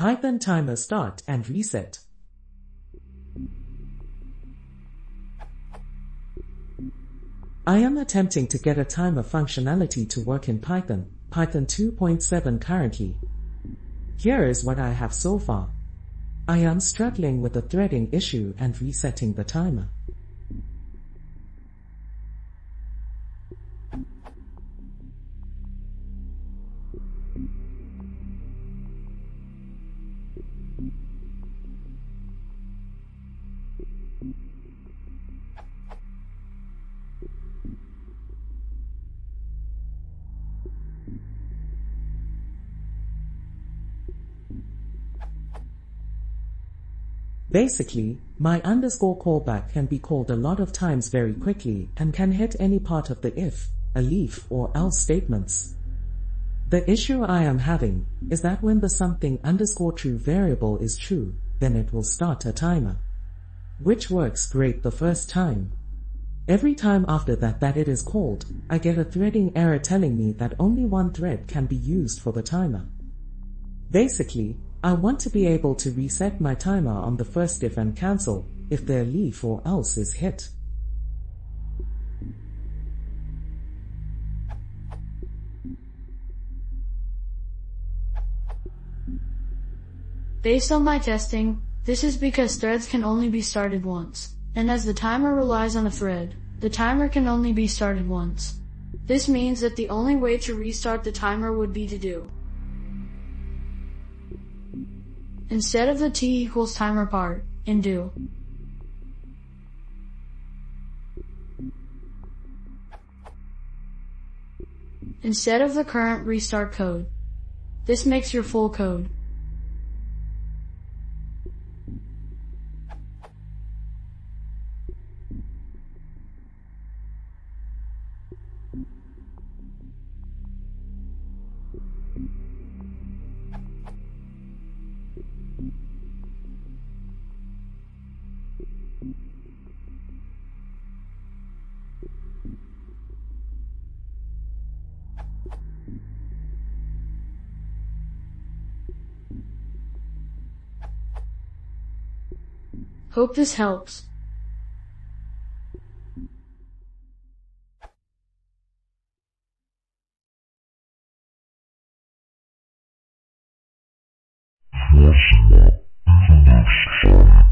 Python timer start and reset. I am attempting to get a timer functionality to work in Python 2.7 currently. Here is what I have so far. I am struggling with the threading issue and resetting the timer. Basically, my underscore callback can be called a lot of times very quickly and can hit any part of the if, a leaf or else statements. The issue I am having is that when the something underscore true variable is true, then it will start a timer, which works great the first time. Every time after that it is called, I get a threading error telling me that only one thread can be used for the timer. Basically, I want to be able to reset my timer on the first if and cancel if the leaf or else is hit. Based on my testing, this is because threads can only be started once, and as the timer relies on a thread, the timer can only be started once. This means that the only way to restart the timer would be to do, instead of the t equals timer part, in do, instead of the current restart code. This makes your full code. Hope this helps. Introduction.